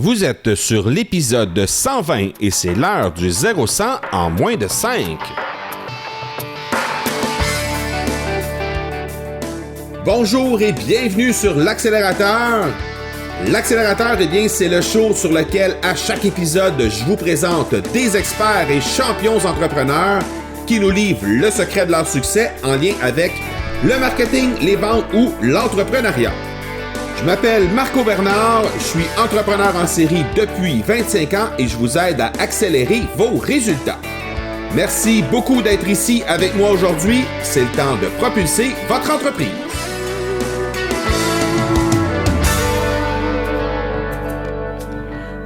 Vous êtes sur l'épisode 120 et c'est l'heure du 0-100 en moins de 5. Bonjour et bienvenue sur l'Accélérateur. L'Accélérateur, eh bien, c'est le show sur lequel, à chaque épisode, je vous présente des experts et champions entrepreneurs qui nous livrent le secret de leur succès en lien avec le marketing, les ventes ou l'entrepreneuriat. Je m'appelle Marco Bernard, je suis entrepreneur en série depuis 25 ans et je vous aide à accélérer vos résultats. Merci beaucoup d'être ici avec moi aujourd'hui. C'est le temps de propulser votre entreprise.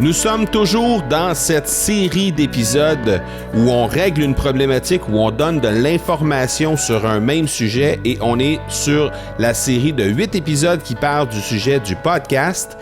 Nous sommes toujours dans cette série d'épisodes où on règle une problématique, où on donne de l'information sur un même sujet et on est sur la série de 8 épisodes qui parlent du sujet du podcast.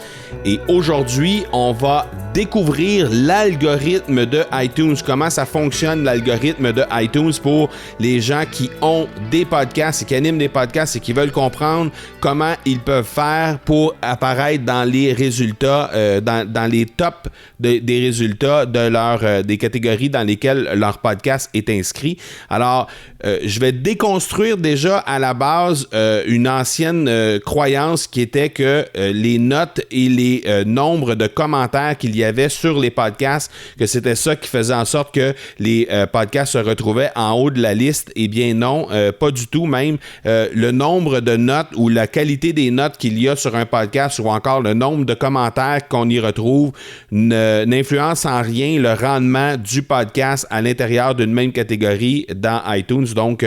Et aujourd'hui, on va découvrir l'algorithme de iTunes, comment ça fonctionne l'algorithme de iTunes pour les gens qui ont des podcasts et qui animent des podcasts et qui veulent comprendre comment ils peuvent faire pour apparaître dans les résultats, dans les tops des résultats de des catégories dans lesquelles leur podcast est inscrit. Alors, je vais déconstruire déjà à la base une ancienne croyance qui était que les notes et les nombres de commentaires qu'il y avait sur les podcasts, que c'était ça qui faisait en sorte que les podcasts se retrouvaient en haut de la liste. Eh bien non, pas du tout même. Le nombre de notes ou la qualité des notes qu'il y a sur un podcast ou encore le nombre de commentaires qu'on y retrouve n'influence en rien le rendement du podcast à l'intérieur d'une même catégorie dans iTunes. Donc,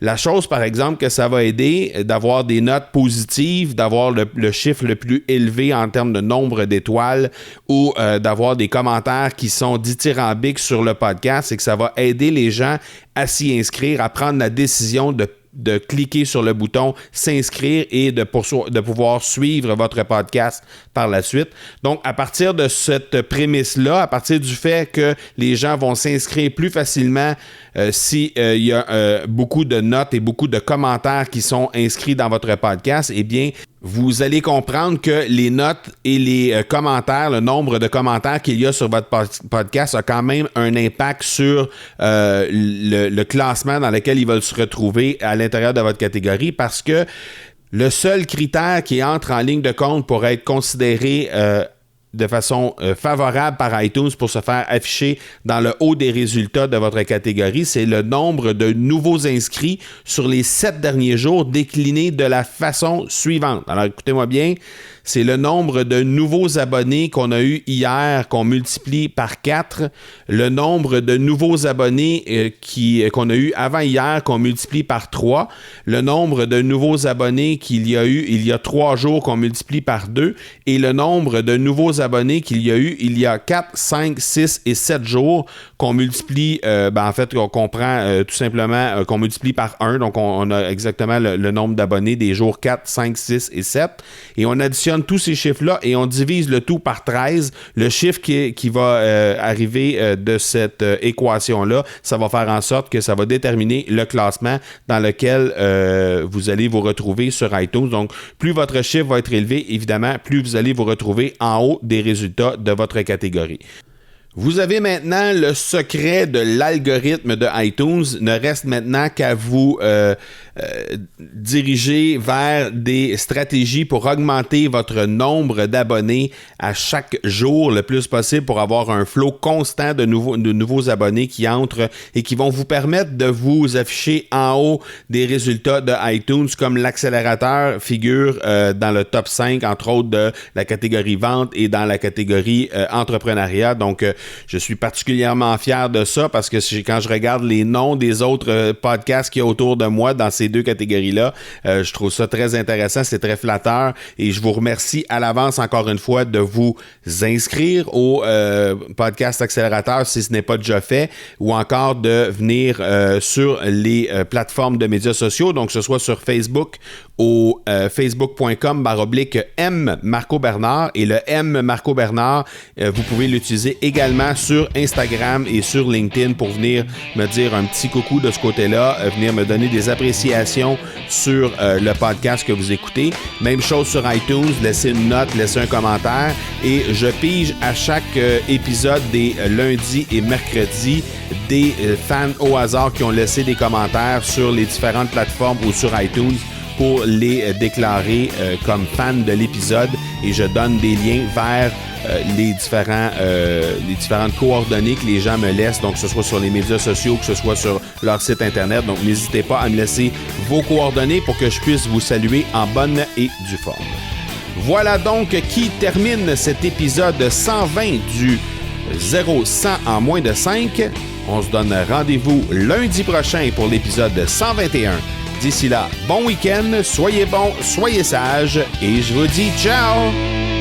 la chose, par exemple, que ça va aider d'avoir des notes positives, d'avoir le chiffre le plus élevé en termes de nombre d'étoiles ou d'avoir des commentaires qui sont dithyrambiques sur le podcast, c'est que ça va aider les gens à s'y inscrire, à prendre la décision de cliquer sur le bouton s'inscrire et de pouvoir suivre votre podcast par la suite. Donc, à partir de cette prémisse-là, à partir du fait que les gens vont s'inscrire plus facilement s'il y a beaucoup de notes et beaucoup de commentaires qui sont inscrits dans votre podcast, eh bien, vous allez comprendre que les notes et les commentaires, le nombre de commentaires qu'il y a sur votre podcast a quand même un impact sur le classement dans lequel il va se retrouver à l'intérieur de votre catégorie parce que le seul critère qui entre en ligne de compte pour être considéré de façon favorable par iTunes pour se faire afficher dans le haut des résultats de votre catégorie, c'est le nombre de nouveaux inscrits sur les 7 derniers jours décliné de la façon suivante. Alors écoutez-moi bien, c'est le nombre de nouveaux abonnés qu'on a eu hier qu'on multiplie par 4, le nombre de nouveaux abonnés qu'on a eu avant hier qu'on multiplie par 3, le nombre de nouveaux abonnés qu'il y a eu il y a 3 jours qu'on multiplie par 2 et le nombre de nouveaux abonnés qu'il y a eu il y a 4, 5, 6 et 7 jours qu'on multiplie, en fait, qu'on prend tout simplement, qu'on multiplie par 1. Donc, on a exactement le nombre d'abonnés des jours 4, 5, 6 et 7. Et on additionne tous ces chiffres-là et on divise le tout par 13. Le chiffre qui va arriver de cette équation-là, ça va faire en sorte que ça va déterminer le classement dans lequel vous allez vous retrouver sur iTunes. Donc, plus votre chiffre va être élevé, évidemment, plus vous allez vous retrouver en haut des résultats de votre catégorie. Vous avez maintenant le secret de l'algorithme de iTunes. Ne reste maintenant qu'à vous diriger vers des stratégies pour augmenter votre nombre d'abonnés à chaque jour le plus possible pour avoir un flot constant de nouveaux abonnés qui entrent et qui vont vous permettre de vous afficher en haut des résultats de iTunes comme l'accélérateur figure dans le top 5, entre autres de la catégorie vente et dans la catégorie entrepreneuriat. Donc, je suis particulièrement fier de ça parce que quand je regarde les noms des autres podcasts qu'il y a autour de moi dans ces deux catégories-là, je trouve ça très intéressant, c'est très flatteur et je vous remercie à l'avance encore une fois de vous inscrire au podcast accélérateur si ce n'est pas déjà fait ou encore de venir sur les plateformes de médias sociaux, donc que ce soit sur Facebook au facebook.com/M Marco Bernard et le M Marco Bernard, vous pouvez l'utiliser également également sur Instagram et sur LinkedIn pour venir me dire un petit coucou de ce côté-là, venir me donner des appréciations sur le podcast que vous écoutez. Même chose sur iTunes, laissez une note, laissez un commentaire et je pige à chaque épisode des lundis et mercredis des fans au hasard qui ont laissé des commentaires sur les différentes plateformes ou sur iTunes pour les déclarer comme fans de l'épisode et je donne des liens vers les différentes coordonnées que les gens me laissent, donc que ce soit sur les médias sociaux, que ce soit sur leur site internet. Donc n'hésitez pas à me laisser vos coordonnées pour que je puisse vous saluer en bonne et due forme. Voilà donc qui termine cet épisode 120 du 0-100 en moins de 5. On se donne rendez-vous lundi prochain pour l'épisode 121. D'ici là, bon week-end, soyez bons, soyez sages et je vous dis ciao!